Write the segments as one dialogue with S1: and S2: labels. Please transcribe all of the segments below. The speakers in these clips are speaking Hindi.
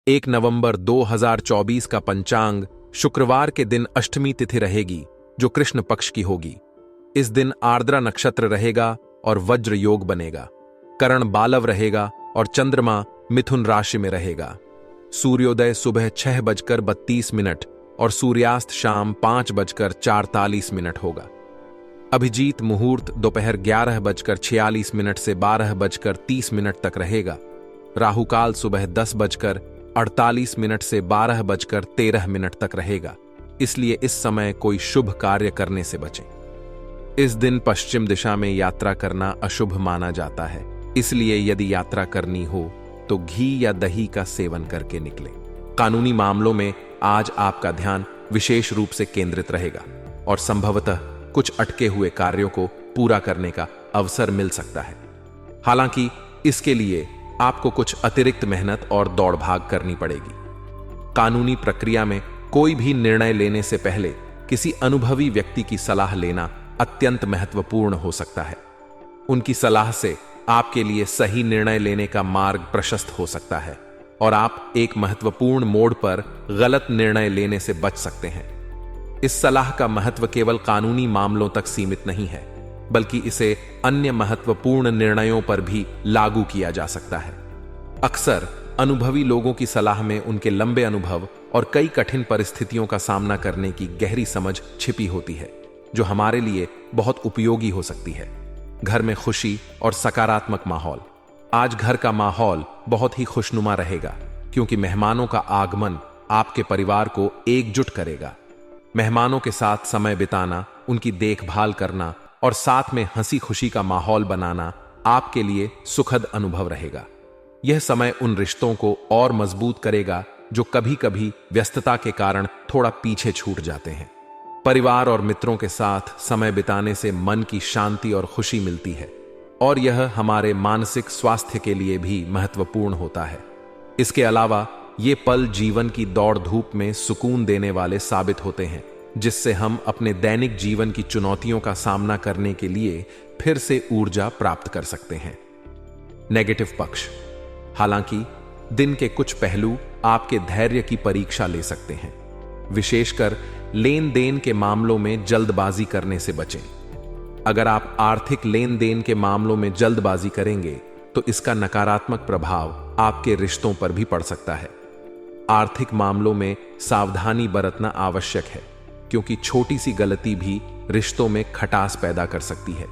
S1: 1 नवंबर 2024 का पंचांग शुक्रवार के दिन अष्टमी तिथि रहेगी, जो कृष्ण पक्ष की होगी। इस दिन आर्द्रा नक्षत्र रहेगा और वज्र योग बनेगा। करण बालव रहेगा और चंद्रमा मिथुन राशि में रहेगा। सूर्योदय सुबह 6:32 और सूर्यास्त शाम 5:44 होगा। अभिजीत मुहूर्त दोपहर 11:46 से 12:30 तक रहेगा। राहुकाल सुबह 10:48 से 12:13 तक रहेगा, इसलिए इस समय कोई शुभ कार्य करने से बचें। इस दिन पश्चिम दिशा में यात्रा करना अशुभ माना जाता है, इसलिए यदि यात्रा करनी हो तो घी या दही का सेवन करके निकलें। कानूनी मामलों में आज आपका ध्यान विशेष रूप से केंद्रित रहेगा और संभवतः कुछ अटके हुए कार्यों को पूरा करने का अवसर मिल सकता है। हालांकि इसके लिए आपको कुछ अतिरिक्त मेहनत और दौड़ भाग करनी पड़ेगी। कानूनी प्रक्रिया में कोई भी निर्णय लेने से पहले किसी अनुभवी व्यक्ति की सलाह लेना अत्यंत महत्वपूर्ण हो सकता है। उनकी सलाह से आपके लिए सही निर्णय लेने का मार्ग प्रशस्त हो सकता है और आप एक महत्वपूर्ण मोड़ पर गलत निर्णय लेने से बच सकते हैं। इस सलाह का महत्व केवल कानूनी मामलों तक सीमित नहीं है, बल्कि इसे अन्य महत्वपूर्ण निर्णयों पर भी लागू किया जा सकता है। अक्सर अनुभवी लोगों की सलाह में उनके लंबे अनुभव और कई कठिन परिस्थितियों का सामना करने की गहरी समझ छिपी होती है, जो हमारे लिए बहुत उपयोगी हो सकती है। घर में खुशी और सकारात्मक माहौल। आज घर का माहौल बहुत ही खुशनुमा रहेगा, क्योंकि मेहमानों का आगमन आपके परिवार को एकजुट करेगा। मेहमानों के साथ समय बिताना, उनकी देखभाल करना और साथ में हंसी खुशी का माहौल बनाना आपके लिए सुखद अनुभव रहेगा। यह समय उन रिश्तों को और मजबूत करेगा जो कभी कभी व्यस्तता के कारण थोड़ा पीछे छूट जाते हैं। परिवार और मित्रों के साथ समय बिताने से मन की शांति और खुशी मिलती है और यह हमारे मानसिक स्वास्थ्य के लिए भी महत्वपूर्ण होता है। इसके अलावा ये पल जीवन की दौड़ धूप में सुकून देने वाले साबित होते हैं, जिससे हम अपने दैनिक जीवन की चुनौतियों का सामना करने के लिए फिर से ऊर्जा प्राप्त कर सकते हैं। नेगेटिव पक्ष। हालांकि दिन के कुछ पहलू आपके धैर्य की परीक्षा ले सकते हैं। विशेषकर लेन देन के मामलों में जल्दबाजी करने से बचें। अगर आप आर्थिक लेन देन के मामलों में जल्दबाजी करेंगे तो इसका नकारात्मक प्रभाव आपके रिश्तों पर भी पड़ सकता है। आर्थिक मामलों में सावधानी बरतना आवश्यक है, क्योंकि छोटी सी गलती भी रिश्तों में खटास पैदा कर सकती है।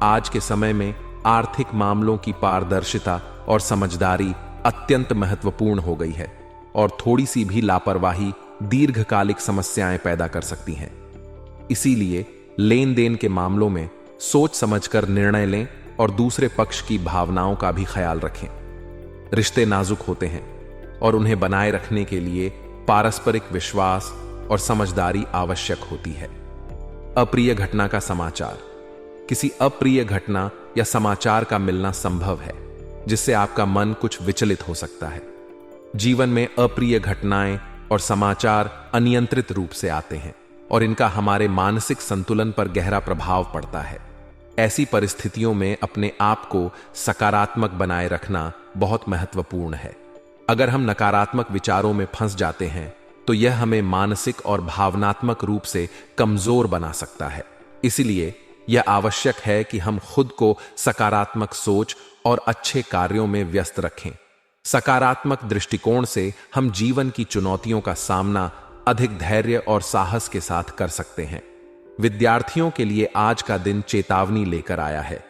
S1: आज के समय में आर्थिक मामलों की पारदर्शिता और समझदारी अत्यंत महत्वपूर्ण हो गई है और थोड़ी सी भी लापरवाही दीर्घकालिक समस्याएं पैदा कर सकती हैं। इसीलिए लेन देन के मामलों में सोच समझकर निर्णय लें और दूसरे पक्ष की भावनाओं का भी ख्याल रखें। रिश्ते नाजुक होते हैं और उन्हें बनाए रखने के लिए पारस्परिक विश्वास और समझदारी आवश्यक होती है। अप्रिय घटना का समाचार। किसी अप्रिय घटना या समाचार का मिलना संभव है, जिससे आपका मन कुछ विचलित हो सकता है। जीवन में अप्रिय घटनाएं और समाचार अनियंत्रित रूप से आते हैं और इनका हमारे मानसिक संतुलन पर गहरा प्रभाव पड़ता है। ऐसी परिस्थितियों में अपने आप को सकारात्मक बनाए रखना बहुत महत्वपूर्ण है। अगर हम नकारात्मक विचारों में फंस जाते हैं तो यह हमें मानसिक और भावनात्मक रूप से कमजोर बना सकता है। इसलिए यह आवश्यक है कि हम खुद को सकारात्मक सोच और अच्छे कार्यों में व्यस्त रखें। सकारात्मक दृष्टिकोण से हम जीवन की चुनौतियों का सामना अधिक धैर्य और साहस के साथ कर सकते हैं। विद्यार्थियों के लिए आज का दिन चेतावनी लेकर आया है।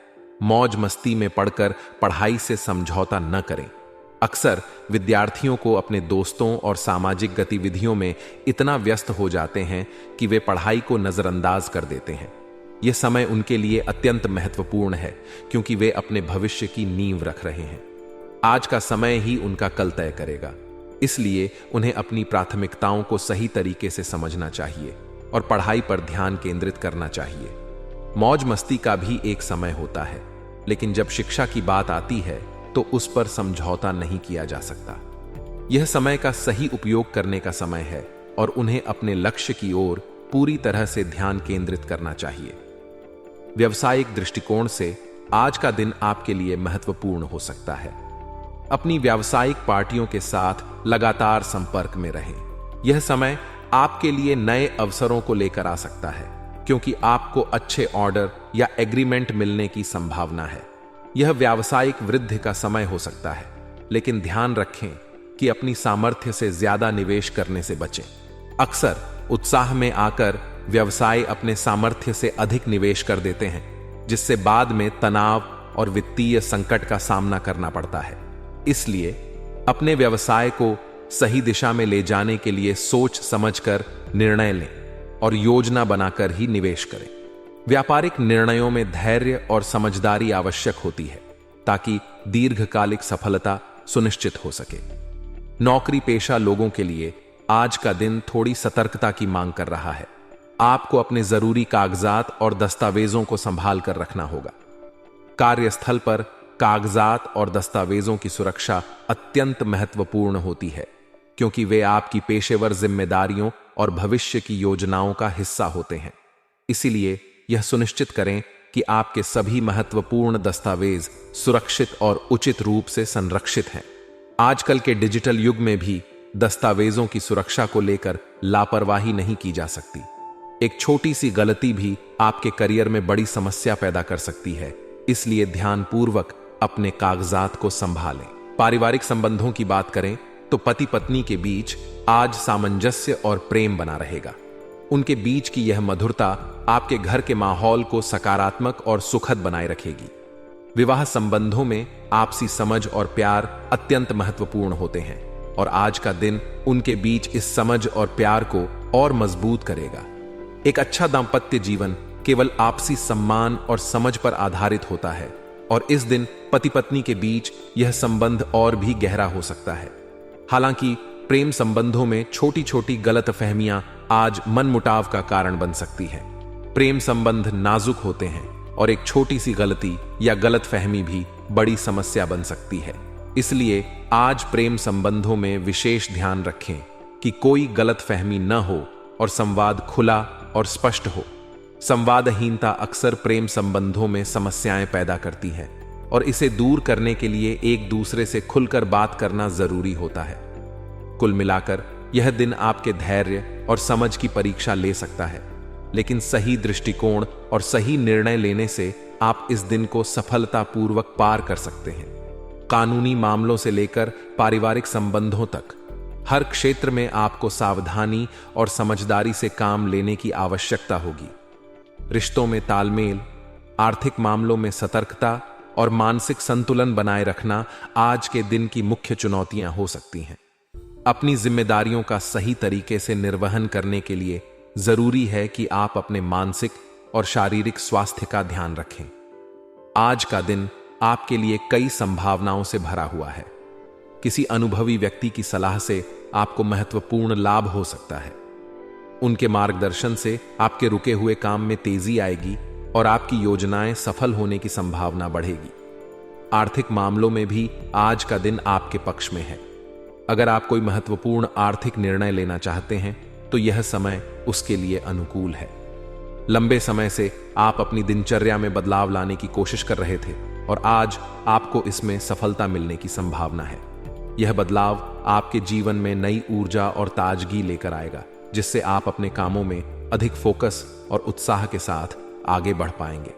S1: मौज मस्ती में पढ़कर पढ़ाई से समझौता न करें। अक्सर विद्यार्थियों को अपने दोस्तों और सामाजिक गतिविधियों में इतना व्यस्त हो जाते हैं कि वे पढ़ाई को नजरअंदाज कर देते हैं। यह समय उनके लिए अत्यंत महत्वपूर्ण है, क्योंकि वे अपने भविष्य की नींव रख रहे हैं। आज का समय ही उनका कल तय करेगा, इसलिए उन्हें अपनी प्राथमिकताओं को सही तरीके से समझना चाहिए और पढ़ाई पर ध्यान केंद्रित करना चाहिए। मौज मस्ती का भी एक समय होता है, लेकिन जब शिक्षा की बात आती है तो उस पर समझौता नहीं किया जा सकता। यह समय का सही उपयोग करने का समय है और उन्हें अपने लक्ष्य की ओर पूरी तरह से ध्यान केंद्रित करना चाहिए। व्यावसायिक दृष्टिकोण से आज का दिन आपके लिए महत्वपूर्ण हो सकता है। अपनी व्यावसायिक पार्टियों के साथ लगातार संपर्क में रहें। यह समय आपके लिए नए अवसरों को लेकर आ सकता है, क्योंकि आपको अच्छे ऑर्डर या एग्रीमेंट मिलने की संभावना है। यह व्यावसायिक वृद्धि का समय हो सकता है, लेकिन ध्यान रखें कि अपनी सामर्थ्य से ज्यादा निवेश करने से बचें। अक्सर उत्साह में आकर व्यवसाय अपने सामर्थ्य से अधिक निवेश कर देते हैं, जिससे बाद में तनाव और वित्तीय संकट का सामना करना पड़ता है। इसलिए अपने व्यवसाय को सही दिशा में ले जाने के लिए सोच समझकर निर्णय लें और योजना बनाकर ही निवेश करें। व्यापारिक निर्णयों में धैर्य और समझदारी आवश्यक होती है, ताकि दीर्घकालिक सफलता सुनिश्चित हो सके। नौकरी पेशा लोगों के लिए आज का दिन थोड़ी सतर्कता की मांग कर रहा है। आपको अपने जरूरी कागजात और दस्तावेजों को संभाल कर रखना होगा। कार्यस्थल पर कागजात और दस्तावेजों की सुरक्षा अत्यंत महत्वपूर्ण होती है, क्योंकि वे आपकी पेशेवर जिम्मेदारियों और भविष्य की योजनाओं का हिस्सा होते हैं। इसीलिए यह सुनिश्चित करें कि आपके सभी महत्वपूर्ण दस्तावेज सुरक्षित और उचित रूप से संरक्षित हैं। आजकल के डिजिटल युग में भी दस्तावेजों की सुरक्षा को लेकर लापरवाही नहीं की जा सकती। एक छोटी सी गलती भी आपके करियर में बड़ी समस्या पैदा कर सकती है, इसलिए ध्यानपूर्वक अपने कागजात को संभालें। पारिवारिक संबंधों की बात करें तो पति पत्नी के बीच आज सामंजस्य और प्रेम बना रहेगा। उनके बीच की यह मधुरता आपके घर के माहौल को सकारात्मक और सुखद बनाए रखेगी। विवाह संबंधों में आपसी समझ और प्यार अत्यंत महत्वपूर्ण होते हैं, और आज का दिन उनके बीच इस समझ और प्यार को और मजबूत करेगा। एक अच्छा दाम्पत्य जीवन केवल आपसी सम्मान और समझ पर आधारित होता है, और इस दिन पति पत्नी के बीच यह संबंध और भी गहरा हो सकता है। हालांकि प्रेम संबंधों में छोटी छोटी गलतफहमियां आज मनमुटाव का कारण बन सकती हैं। प्रेम संबंध नाजुक होते हैं, और एक छोटी सी गलती या गलतफहमी भी बड़ी समस्या बन सकती है। इसलिए आज प्रेम संबंधों में विशेष ध्यान रखें कि कोई गलतफहमी न हो और संवाद खुला और स्पष्ट हो। संवादहीनता अक्सर प्रेम संबंधों में समस्याएं पैदा करती है, और इसे दूर करने के लिए एक दूसरे से खुलकर बात करना जरूरी होता है। कुल मिलाकर यह दिन आपके धैर्य और समझ की परीक्षा ले सकता है, लेकिन सही दृष्टिकोण और सही निर्णय लेने से आप इस दिन को सफलतापूर्वक पार कर सकते हैं। कानूनी मामलों से लेकर पारिवारिक संबंधों तक हर क्षेत्र में आपको सावधानी और समझदारी से काम लेने की आवश्यकता होगी। रिश्तों में तालमेल, आर्थिक मामलों में सतर्कता और मानसिक संतुलन बनाए रखना आज के दिन की मुख्य चुनौतियां हो सकती हैं। अपनी जिम्मेदारियों का सही तरीके से निर्वहन करने के लिए जरूरी है कि आप अपने मानसिक और शारीरिक स्वास्थ्य का ध्यान रखें। आज का दिन आपके लिए कई संभावनाओं से भरा हुआ है। किसी अनुभवी व्यक्ति की सलाह से आपको महत्वपूर्ण लाभ हो सकता है। उनके मार्गदर्शन से आपके रुके हुए काम में तेजी आएगी और आपकी योजनाएं सफल होने की संभावना बढ़ेगी। आर्थिक मामलों में भी आज का दिन आपके पक्ष में है। अगर आप कोई महत्वपूर्ण आर्थिक निर्णय लेना चाहते हैं तो यह समय उसके लिए अनुकूल है। लंबे समय से आप अपनी दिनचर्या में बदलाव लाने की कोशिश कर रहे थे, और आज आपको इसमें सफलता मिलने की संभावना है। यह बदलाव आपके जीवन में नई ऊर्जा और ताजगी लेकर आएगा, जिससे आप अपने कामों में अधिक फोकस और उत्साह के साथ आगे बढ़ पाएंगे।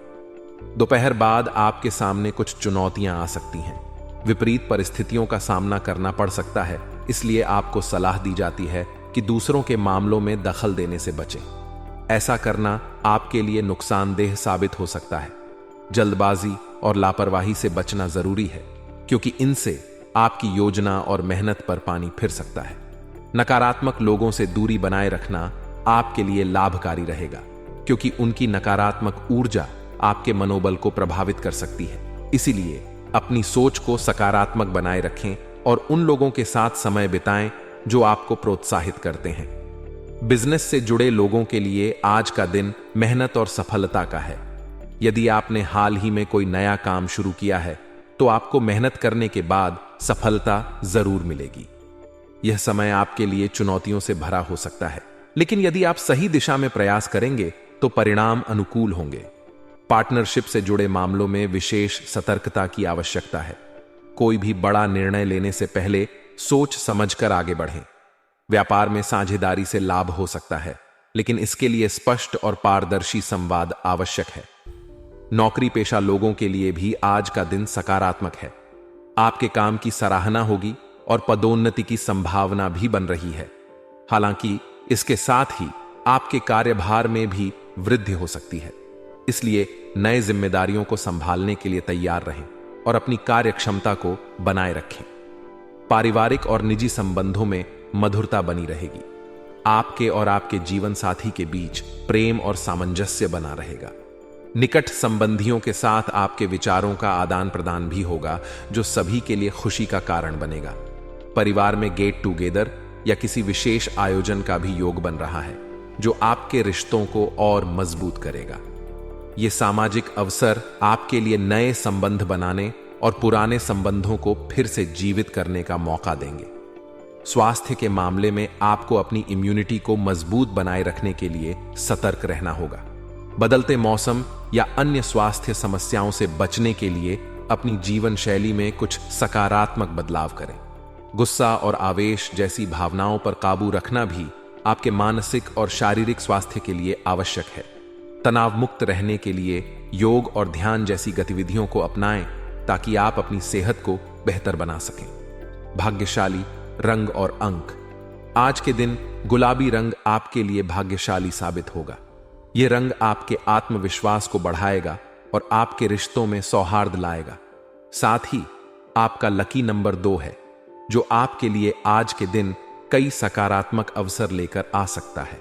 S1: दोपहर बाद आपके सामने कुछ चुनौतियां आ सकती हैं। विपरीत परिस्थितियों का सामना करना पड़ सकता है, इसलिए आपको सलाह दी जाती है कि दूसरों के मामलों में दखल देने से बचें। ऐसा करना आपके लिए नुकसानदेह साबित हो सकता है। जल्दबाजी और लापरवाही से बचना जरूरी है, क्योंकि इनसे आपकी योजना और मेहनत पर पानी फिर सकता है। नकारात्मक लोगों से दूरी बनाए रखना आपके लिए लाभकारी रहेगा, क्योंकि उनकी नकारात्मक ऊर्जा आपके मनोबल को प्रभावित कर सकती है। इसीलिए अपनी सोच को सकारात्मक बनाए रखें और उन लोगों के साथ समय बिताएं जो आपको प्रोत्साहित करते हैं। बिजनेस से जुड़े लोगों के लिए आज का दिन मेहनत और सफलता का है। यदि आपने हाल ही में कोई नया काम शुरू किया है तो आपको मेहनत करने के बाद सफलता जरूर मिलेगी। यह समय आपके लिए चुनौतियों से भरा हो सकता है, लेकिन यदि आप सही दिशा में प्रयास करेंगे तो परिणाम अनुकूल होंगे। पार्टनरशिप से जुड़े मामलों में विशेष सतर्कता की आवश्यकता है। कोई भी बड़ा निर्णय लेने से पहले सोच समझकर आगे बढ़ें। व्यापार में साझेदारी से लाभ हो सकता है, लेकिन इसके लिए स्पष्ट और पारदर्शी संवाद आवश्यक है। नौकरी पेशा लोगों के लिए भी आज का दिन सकारात्मक है। आपके काम की सराहना होगी और पदोन्नति की संभावना भी बन रही है। हालांकि इसके साथ ही आपके कार्यभार में भी वृद्धि हो सकती है, इसलिए नए जिम्मेदारियों को संभालने के लिए तैयार रहें और अपनी कार्यक्षमता को बनाए रखें। पारिवारिक और निजी संबंधों में मधुरता बनी रहेगी। आपके और आपके जीवन साथी के बीच प्रेम और सामंजस्य बना रहेगा। निकट संबंधियों के साथ आपके विचारों का आदान प्रदान भी होगा, जो सभी के लिए खुशी का कारण बनेगा। परिवार में गेट टुगेदर या किसी विशेष आयोजन का भी योग बन रहा है, जो आपके रिश्तों को और मजबूत करेगा। ये सामाजिक अवसर आपके लिए नए संबंध बनाने और पुराने संबंधों को फिर से जीवित करने का मौका देंगे। स्वास्थ्य के मामले में आपको अपनी इम्यूनिटी को मजबूत बनाए रखने के लिए सतर्क रहना होगा। बदलते मौसम या अन्य स्वास्थ्य समस्याओं से बचने के लिए अपनी जीवन शैली में कुछ सकारात्मक बदलाव करें। गुस्सा और आवेश जैसी भावनाओं पर काबू रखना भी आपके मानसिक और शारीरिक स्वास्थ्य के लिए आवश्यक है। तनाव मुक्त रहने के लिए योग और ध्यान जैसी गतिविधियों को अपनाएं, ताकि आप अपनी सेहत को बेहतर बना सकें। भाग्यशाली रंग और अंक। आज के दिन गुलाबी रंग आपके लिए भाग्यशाली साबित होगा। यह रंग आपके आत्मविश्वास को बढ़ाएगा और आपके रिश्तों में सौहार्द लाएगा। साथ ही आपका लकी नंबर 2 है, जो आपके लिए आज के दिन कई सकारात्मक अवसर लेकर आ सकता है।